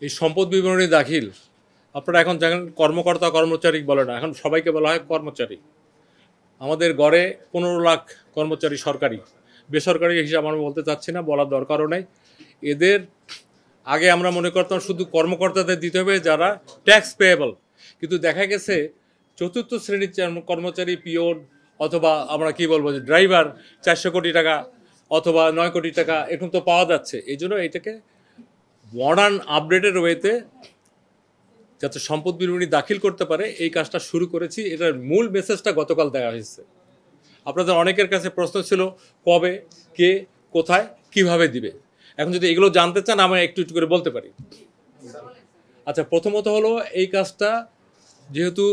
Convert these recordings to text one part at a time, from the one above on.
এই সম্পদ বিবরণী দাখিল আপনারা এখন দেখেন কর্মকর্তা কর্মচারী বলে না, এখন সবাইকে বলা হয় কর্মচারী। আমাদের গড়ে 15 লাখ কর্মচারী সরকারি, বেসরকারি হিসাব আমরা বলতে চাচ্ছি না, বলার দরকারও নেই। এদের আগে আমরা মনে করতাম শুধু কর্মকর্তাদের দিতে হবে যারা ট্যাক্স পেয়েবল, কিন্তু দেখা গেছে চতুর্থ শ্রেণীর কর্মচারী, পিওন অথবা আমরা কি বলবো যে ড্রাইভার 400 কোটি টাকা অথবা 9 কোটি টাকা এখন তো পাওয়া যাচ্ছে। এই জন্য এটাকে মডার্ন আপডেটের ওয়েতে যাতে সম্পদ বিবরণী দাখিল করতে পারে এই কাজটা শুরু করেছি। এটার মূল মেসেজটা গতকাল দেওয়া হয়েছে। আপনাদের অনেকের কাছে প্রশ্ন ছিল কবে, কে, কোথায়, কিভাবে দিবে। এখন যদি এগুলো জানতে চান আমি একটু একটু করে বলতে পারি। আচ্ছা, প্রথমত হলো এই কাজটা যেহেতু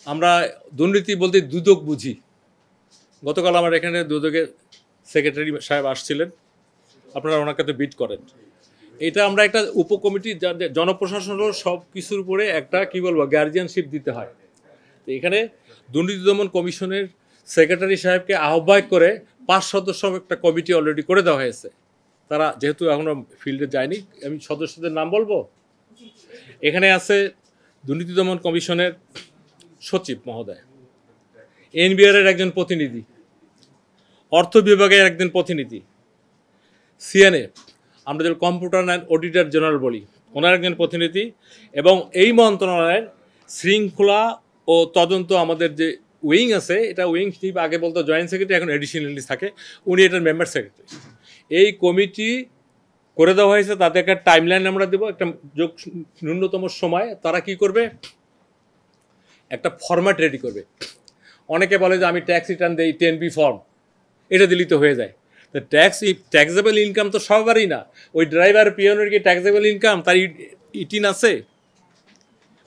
আমরা দুর্নীতি বলতে দুদক বুঝি, গতকাল আমার এখানে দুদকের সেক্রেটারি সাহেব আসছিলেন, আপনারা ওনাকে তো বিট করেন। এটা আমরা একটা উপকমিটি, জনপ্রশাসনের সব কিছুর উপরে একটা কি বলবো গার্জিয়ানশিপ দিতে হয়। তো এখানে দুর্নীতি দমন কমিশনের সেক্রেটারি সাহেবকে আহ্বায়ক করে 5 সদস্য একটা কমিটি অলরেডি করে দেওয়া হয়েছে। তারা যেহেতু এখনও ফিল্ডে যায়নি, আমি সদস্যদের নাম বলবো। এখানে আছে দুর্নীতি দমন কমিশনের সচিব মহোদয়, এনবিআর-এর একজন প্রতিনিধি, অর্থ বিভাগের একজন প্রতিনিধি, সিএনএ আমরা যে কম্পিউটার অ্যান্ড অডিটর জেনারেল বলি ওনার একজন প্রতিনিধি, এবং এই মন্ত্রণালয়ের শৃঙ্খলা ও তদন্ত আমাদের যে উইং আছে, এটা উইং চিফ আগে বলতো জয়েন্ট সেক্রেটারি, এখন এডিশনালি থাকে, উনি এটার মেম্বার সেক্রেটারি। এই কমিটি করে দেওয়া হয়েছে, তাদেরকে টাইমলাইন আমরা দেবো, একটা ন্যূনতম সময় তারা কি করবে, একটা ফরম্যাট রেডি করবে। অনেকে বলে যে আমি ট্যাক্স রিটার্ন দিই 10B ফর্ম, এটা দিলেই তো হয়ে যায়। তো ট্যাক্সেবল ইনকাম তো সবারই না। ওই ড্রাইভার পিয়নের কি ট্যাক্সেবল ইনকাম, তার ইটিন আছে,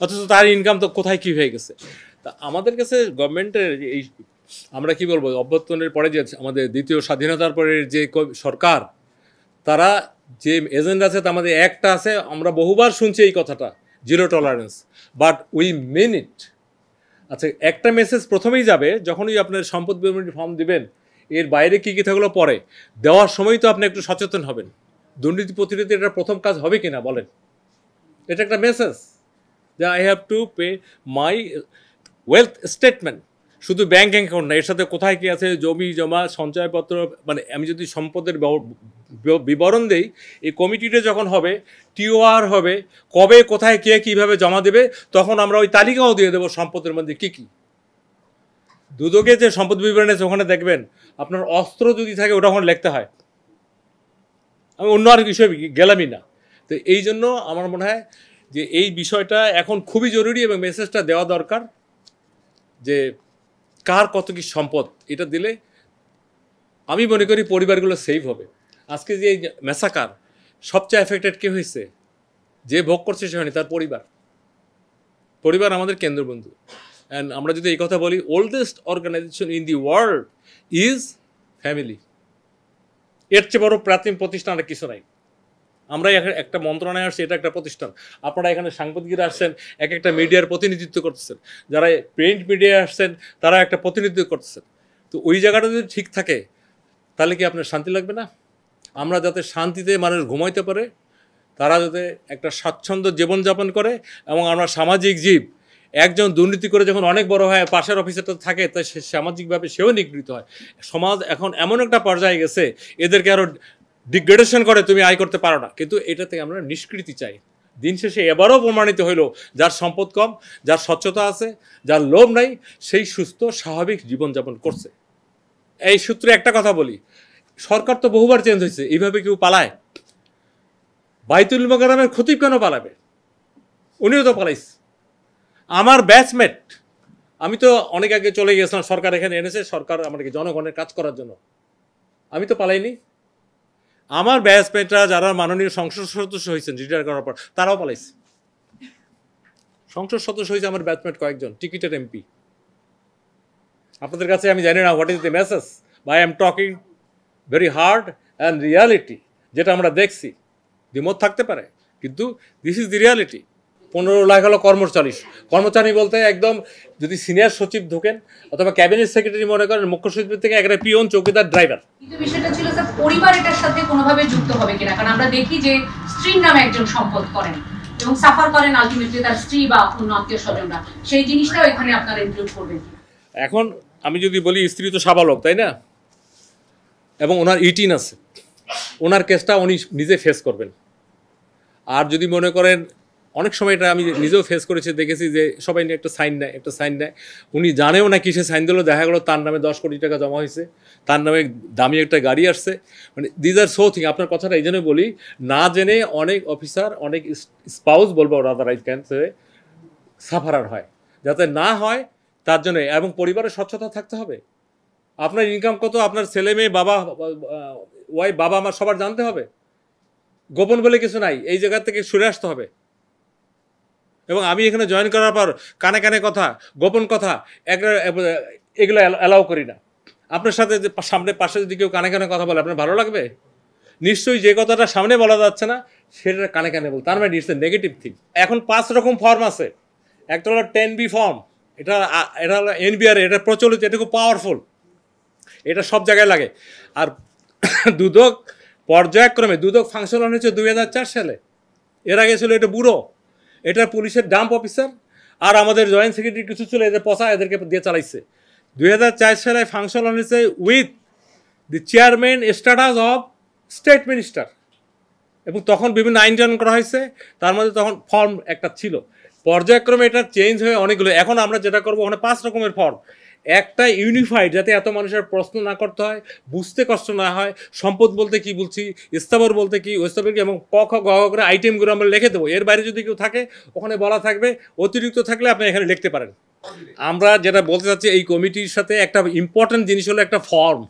অথচ তার ইনকাম তো কোথায় কী হয়ে গেছে। তা আমাদের কাছে গভর্নমেন্টের এই আমরা কি বলবো অভ্যর্থনের পরে যে আমাদের দ্বিতীয় স্বাধীনতার পরে যে সরকার, তারা যে এজেন্ডা আছে, তার মধ্যে একটা আছে, আমরা বহুবার শুনছি এই কথাটা, zero tolerance, but we mean it. আচ্ছা, একটা মেসেজ প্রথমেই যাবে যখনই আপনার সম্পদ বিবরণী ফর্ম দিবেন, এর বাইরে কী কী থাকলো পরে দেওয়ার সময় তো আপনি একটু সচেতন হবেন। দুর্নীতি প্রতিরোধে এটা প্রথম কাজ হবে কি না বলেন? এটা একটা মেসেজ যে I have to pay my wealth statement. শুধু ব্যাঙ্ক অ্যাকাউন্ট না, এর সাথে কোথায় কী আছে, জমি জমা, সঞ্চয়পত্র, মানে আমি যদি সম্পদের বিবরণ দেই, এই কমিটিটা যখন হবে, টিওআর হবে, কবে কোথায় কে কীভাবে জমা দেবে, তখন আমরা ওই তালিকাও দিয়ে দেবো সম্পদের মধ্যে কী কী। দুদকে যে সম্পদ বিবরণ আছে ওখানে দেখবেন আপনার অস্ত্র যদি থাকে ওটা ওখানে লিখতে হয়। আমি অন্য আর বিষয় গেলামই না। তো এই জন্য আমার মনে হয় যে এই বিষয়টা এখন খুবই জরুরি এবং মেসেজটা দেওয়া দরকার যে কার কত কি সম্পদ, এটা দিলে আমি মনে করি পরিবারগুলো সেভ হবে। আজকে যে এই ম্যাসাকার সবচেয়ে এফেক্টেড কে হয়েছে, যে ভোগ করছে সে হয়নি, তার পরিবার আমাদের কেন্দ্রবন্ধু। অ্যান্ড আমরা যদি এই কথা বলি, oldest organization in the world is family. এর চেয়ে বড় প্রাচীন প্রতিষ্ঠান আর কিছু নাই। আমরা একটা মন্ত্রণালয় আসছি, এটা একটা প্রতিষ্ঠান। আপনারা এখানে সাংবাদিকরা আসছেন, এক একটা মিডিয়ার প্রতিনিধিত্ব করতেছেন, যারা প্রিন্ট মিডিয়ায় আসছেন তারা একটা প্রতিনিধিত্ব করতেছেন। তো ওই জায়গাটা যদি ঠিক থাকে তাহলে কি আপনার শান্তি লাগবে না? আমরা যাতে শান্তিতে মানুষ ঘুমাইতে পারে, তারা যাতে একটা স্বাচ্ছন্দ্য জীবনযাপন করে, এবং আমরা সামাজিক জীব, একজন দুর্নীতি করে যখন অনেক বড় হয়, পাশের অফিসারটা থাকে, তাই সে সামাজিকভাবে সেও নিগৃহীত হয়। সমাজ এখন এমন একটা পর্যায়ে গেছে, এদেরকে আরও ডিগ্রেডেশন করে, তুমি আয় করতে পারো না। কিন্তু এটা থেকে আমরা নিষ্কৃতি চাই। দিন শেষে এবারও প্রমাণিত হইল, যার সম্পদ কম, যার স্বচ্ছতা আছে, যার লোভ নাই, সেই সুস্থ স্বাভাবিক জীবনযাপন করছে। এই সূত্রে একটা কথা বলি, সরকার তো বহুবার চেঞ্জ হয়েছে, এইভাবে কেউ পালায়? বাইতুল মোকাররমের খতিব কেন পালাবে? উনিও তো পালাইছে। আমার ব্যাচমেট, আমি তো অনেক আগে চলে গিয়েছিলাম, সরকার এখানে এনেছে, সরকার আমাকে জনগণের কাজ করার জন্য, আমি তো পালাইনি। আমার ব্যাচমেটরা যারা মাননীয় সংসদ সদস্য হয়েছেন রিটায়ার করার পর, তারাও পালাইছে। সংসদ সদস্য হয়েছে আমার ব্যাচমেট কয়েকজন, টিকিটের এমপি। আপনাদের কাছে আমি জানি না what is the message, by I am talking very hard and reality, যেটা আমরা দেখছি। দ্বিমত থাকতে পারে, কিন্তু this is the reality. 15 lakh হলো কর্মচারী। কর্মচারী বলতে একদম যদি সিনিয়র সচিব ঢোকেন অথবা ক্যাবিনেট সেক্রেটারি মনে করেন, মুখ্য সচিব থেকে একটা পিয়ন, চৌকিদার, ড্রাইভার। কিন্তু বিষয়টা ছিল স্যার পরিবার এটার সাথে কোনোভাবে যুক্ত হবে কিনা, কারণ আমরা দেখি যে স্ত্রীর নামে একজন সম্পদ করেন এবং সাফার করেন আলটিমেটলি তার স্ত্রী বা অন্য আত্মীয় স্বজনরা, সেই জিনিসটাও এখানে আপনারা ইনক্লুড করবেন। এখন আমি যদি বলি স্ত্রী তো সাবালক, তাই না, এবং ওনার 18 আছে, ওনার কেসটা উনি নিজে ফেস করবেন। আর যদি মনে করেন অনেক সময় এটা আমি নিজেও ফেস করেছি, দেখেছি যে সবাই নিয়ে একটা সাইন নেয়, উনি জানেও না কিসে সাইন দিল, দেখা গেলো তার নামে 10 কোটি টাকা জমা হয়েছে, তার নামে দামি একটা গাড়ি আসছে। মানে দিজ আর সো থিং। আপনার কথাটা এই জন্য বলি, না জেনে অনেক অফিসার, অনেক স্পাউস বলবো rather I can say, sufferer হয়। যাতে না হয় তার জন্য, এবং পরিবারের স্বচ্ছতা থাকতে হবে। আপনার ইনকাম কত, আপনার ছেলে মেয়ে, বাবা, ওয়াইফ, বাবা মা সবার জানতে হবে। গোপন বলে কিছু নাই, এই জায়গা থেকে সরে আসতে হবে। এবং আমি এখানে জয়েন করার পর কানে কানে কথা, গোপন কথা, এগুলো অ্যালাউ করি না। আপনার সাথে যে সামনে পাশে যদি কেউ কানে কানে কথা বলে, আপনার ভালো লাগবে? নিশ্চয়ই যে কথাটা সামনে বলা যাচ্ছে না সেটা কানে কানে বল, তার মানে ইটস এ নেগেটিভ থিং। এখন 5 রকম ফর্ম আছে। একটা হলো 10B ফর্ম, এটা হলো NBR, এটা প্রচলিত, এটা খুব পাওয়ারফুল, এটা সব জায়গায় লাগে। আর দুদক পর্যায়ক্রমে, দুদক ফাংশন হয়েছে 2004 সালে, এর আগে ছিল এটা ব্যুরো, এটা পুলিশের ডাম্প অফিসার, আর আমাদের জয়েন্ট সেক্রেটারি কিছু ছিল, এদের পচা, এদেরকে দিয়ে চালাইছে। 2004 সালে ফাংশন হয়েছে with the chairman status of state minister, এবং তখন বিভিন্ন আইন টাইন করা হয়েছে, তার মধ্যে তখন ফর্ম একটা ছিল। পর্যায়ক্রমে এটা চেঞ্জ হয়ে অনেকগুলো, এখন আমরা যেটা করবো ওখানে 5 রকমের ফর্ম, একটা ইউনিফাইড, যাতে এত মানুষের প্রশ্ন না করতে হয়, বুঝতে কষ্ট না হয়। সম্পদ বলতে কি বলছি, স্থাবর বলতে কি, স্থাবর কি, এবং ক খ গ ঘ করে আইটেমগুলো আমরা লিখে দেবো। এর বাইরে যদি কেউ থাকে ওখানে বলা থাকবে, অতিরিক্ত থাকলে আপনি এখানে লিখতে পারেন। আমরা যেটা বলতে চাচ্ছি, এই কমিটির সাথে একটা ইম্পর্টেন্ট জিনিস হলো একটা ফর্ম।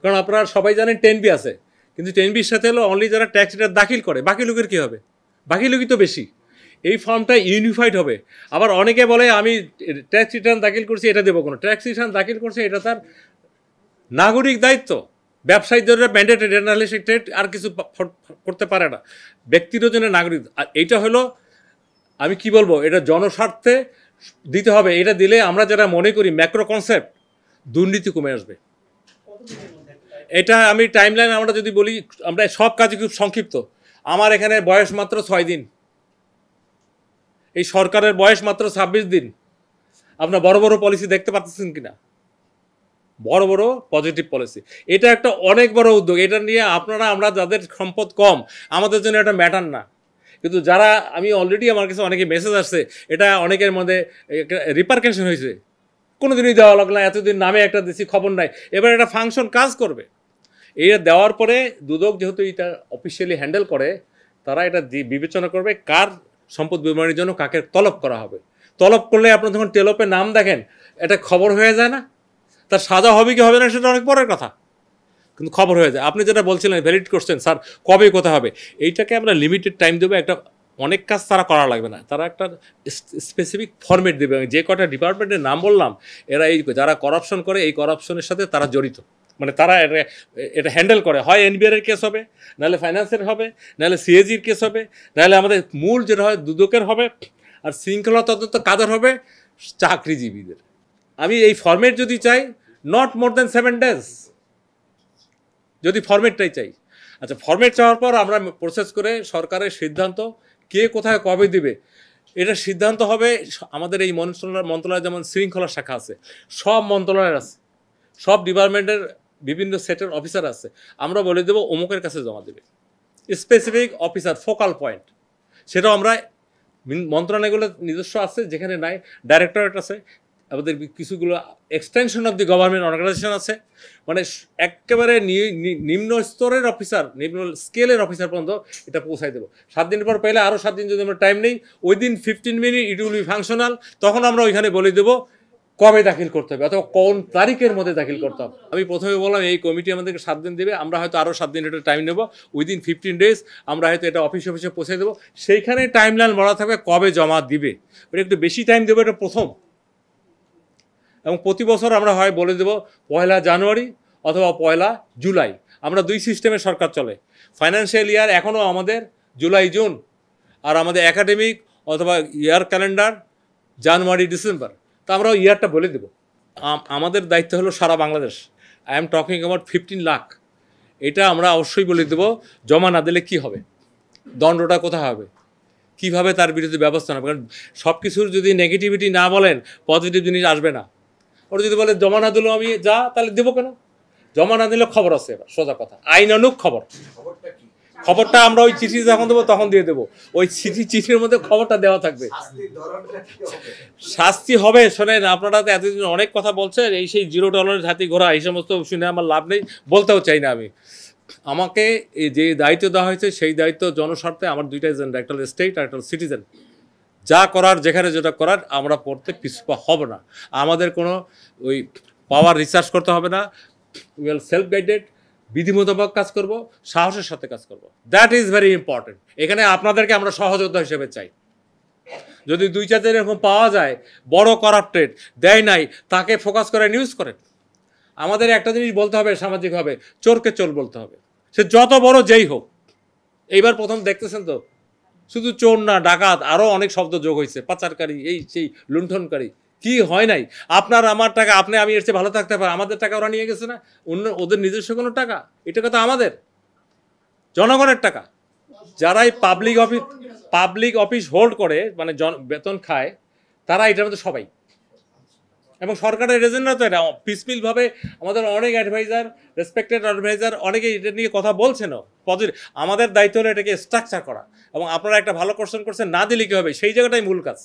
কারণ আপনারা সবাই জানেন 10B আছে, কিন্তু 10Bর সাথে হলো অনলি যারা ট্যাক্স রিটার্ন দাখিল করে, বাকি লোকের কী হবে? বাকি লোকই তো বেশি। এই ফর্মটা ইউনিফাইড হবে। আবার অনেকে বলে আমি ট্যাক্স রিটার্ন দাখিল করছি, এটা দেবো কোনো, ট্যাক্স রিটার্ন দাখিল করছে এটা তার নাগরিক দায়িত্ব। ব্যবসায়ীদের ম্যান্ডেটেড, নাহলে সে ট্রেড আর কিছু করতে পারে না, ব্যক্তিরও জন্য নাগরিক। আর এইটা হলো, আমি কি বলবো, এটা জনস্বার্থে দিতে হবে। এটা দিলে আমরা যারা মনে করি ম্যাক্রো কনসেপ্ট, দুর্নীতি কমে আসবে। এটা আমি টাইমলাইন আমরা যদি বলি, আমরা সব কাজে খুব সংক্ষিপ্ত। আমার এখানে বয়স মাত্র 6 দিন, এই সরকারের বয়স মাত্র 26 দিন। আপনার বড় বড় পলিসি দেখতে পাচ্ছেন কিনা? বড় বড় পজিটিভ পলিসি, এটা একটা অনেক বড় উদ্যোগ। এটা নিয়ে আপনারা, আমরা যাদের সম্পদ কম, আমাদের জন্য এটা ম্যাটার না। কিন্তু যারা, আমি অলরেডি আমার কাছে অনেকে মেসেজ আসছে, এটা অনেকের মধ্যে রিপারকেশন হয়েছে, কোনোদিনই দেওয়া লাগলো না, এতদিন নামে একটা দিচ্ছি, খবর নাই। এবার এটা ফাংশন কাজ করবে। এটা দেওয়ার পরে দুদক যেহেতু এটা অফিসিয়ালি হ্যান্ডেল করে, তারা এটা বিবেচনা করবে কার সম্পদ বিবরণীর জন্য কাকে তলব করা হবে। তলব করলে আপনার যখন টেলপে নাম দেখেন, এটা খবর হয়ে যায় না? তার সাজা হবে কি হবে না সেটা অনেক পরের কথা, কিন্তু খবর হয়ে যায়। আপনি যেটা বলছিলেন, ভ্যালিড কোশ্চেন, স্যার কবে কোথা হবে, এইটাকে আমরা লিমিটেড টাইম দেবো। একটা অনেক কাজ তারা করা লাগবে না, তারা একটা স্পেসিফিক ফরম্যাট দেবে। যে কটা ডিপার্টমেন্টের নাম বললাম, এরা এই যারা করাপশন করে, এই করাপশনের সাথে তারা জড়িত, মানে তারা এটা হ্যান্ডেল করে। হয় NBR-এর কেস হবে, নাহলে ফাইন্যান্সের হবে, নাহলে CAG-র কেস হবে, নাহলে আমাদের মূল যেটা হয় দুদকের হবে, আর শৃঙ্খলা তদন্ত কাদের হবে? চাকরিজীবীদের। আমি এই ফরম্যাট যদি চাই, নট মোর দ্যান 7 days, যদি ফরম্যাটটাই চাই। আচ্ছা, ফরম্যাট চাওয়ার পর আমরা প্রসেস করে সরকারের সিদ্ধান্ত, কে কোথায় কবে দিবে, এটা সিদ্ধান্ত হবে আমাদের এই মন্ত্রণালয়। যেমন শৃঙ্খলা শাখা আছে, সব মন্ত্রণালয়ের আছে, সব ডিপার্টমেন্টের বিভিন্ন সেটের অফিসার আছে। আমরা বলে দেবো অমুকের কাছে জমা দেবে, স্পেসিফিক অফিসার, ফোকাল পয়েন্ট। সেটাও আমরা মন্ত্রণালয়গুলো নিজস্ব আছে, যেখানে নাই ডাইরেক্টরেট আছে, আমাদের কিছুগুলো extension of the government organization আছে। মানে একেবারে নিম্ন স্তরের অফিসার, নিম্ন স্কেলের অফিসার পর্যন্ত এটা পৌঁছাই দেবো। 7 দিন পর পেলে আরও 7 দিন যদি আমরা টাইম নেই, within 15 minute it will be functional. তখন আমরা ওইখানে বলে দেবো কবে দাখিল করতে হবে, অথবা কোন তারিখের মধ্যে দাখিল করতে হবে। আমি প্রথমে বললাম এই কমিটি আমাদেরকে 7 দিন দেবে, আমরা হয়তো আরও 7 দিন এটা টাইম নেব। উইদিন 15 days আমরা হয়তো এটা অফিসে পৌঁছে দেবো। সেইখানে টাইমলাইন বলা থাকবে কবে জমা দিবে, ওটা একটু বেশি টাইম দেবো, এটা প্রথম। এবং প্রতি বছর আমরা হয় বলে দেবো 1 জানুয়ারি অথবা 1 জুলাই। আমরা 2 সিস্টেমে সরকার চলে। ফাইন্যান্সিয়াল ইয়ার এখনও আমাদের জুলাই জুন, আর আমাদের একাডেমিক অথবা ইয়ার ক্যালেন্ডার জানুয়ারি ডিসেম্বর, তা আমরাও ইয়ারটা বলে দেব। আমাদের দায়িত্ব হলো সারা Bangladesh. I am talking about 15 lakh. এটা আমরা অবশ্যই বলে দেব। জমা না দিলে কী হবে, দণ্ডটা কোথায় হবে, কিভাবে তার বিরুদ্ধে ব্যবস্থা নেবে। কারণ সব কিছুর যদি নেগেটিভিটি না বলেন, পজিটিভ জিনিস আসবে না। ওরা যদি বলে জমা না দিলেও আমি যা, তাহলে দেবো কেন? জমা না দিলে খবর আছে, এবার সোজা কথা, আইনানুগ খবর। খবরটা আমরা ওই চিঠি যখন দেবো তখন দিয়ে দেবো। ওই চিঠির মধ্যে খবরটা দেওয়া থাকবে। শাস্তি হবে, শোনেন, আপনারা তো এতদিন অনেক কথা বলছেন, এই সেই $0 হাতি ঘোড়া, এই সমস্ত শুনে আমার লাভ নেই, বলতেও চাই না আমি। আমাকে যে দায়িত্ব দেওয়া হয়েছে সেই দায়িত্ব জনস্বার্থে। আমার দুইটা এজেন্ডা, একটা স্টেট আর একটা সিটিজেন। যা করার, যেখানে যেটা করার, আমরা পড়তে পিছপা হব না। আমাদের কোনো ওই পাওয়ার রিসার্চ করতে হবে না। উইল সেলফ গাইডেড, বিধি মোতাবেক কাজ করব, সাহসের সাথে কাজ করব। That is very important. এখানে আপনাদেরকে আমরা সহযোদ্ধা হিসেবে চাই। যদি 2-4 দিন এরকম পাওয়া যায় বড় করাপ্টেড, দেয় নাই, তাকে ফোকাস করে নিউজ করেন। আমাদের একটা জিনিস বলতে হবে সামাজিকভাবে, চোরকে চোর বলতে হবে, সে যত বড় যেই হোক। এইবার প্রথম দেখতেছেন তো, শুধু চোর না, ডাকাত, আরও অনেক শব্দ যোগ হয়েছে, পাচারকারী, এই সেই লুণ্ঠনকারী। কি হয় নাই? আপনার আমার টাকা, আপনি আমি এর চেয়ে ভালো থাকতে পারি, আমাদের টাকা ওরা নিয়ে গেছে না। ওদের নিজস্ব কোনো টাকা, এটা কথা আমাদের জনগণের টাকা। যারাই পাবলিক অফিস হোল্ড করে, মানে বেতন খায়, তারা এটার মধ্যে সবাই। এবং সরকারের এজেন্টরা তো এটা পিসমিলভাবে, আমাদের অনেক অ্যাডভাইজার, রেসপেক্টেড অ্যাডভাইজার, অনেকে এটা নিয়ে কথা বলছেনও পজিটিভ। আমাদের দায়িত্ব হলো এটাকে স্ট্রাকচার করা। এবং আপনারা একটা ভালো কোশ্চেন করছেন, না দিলে কী হবে, সেই জায়গাটাই মূল কাজ।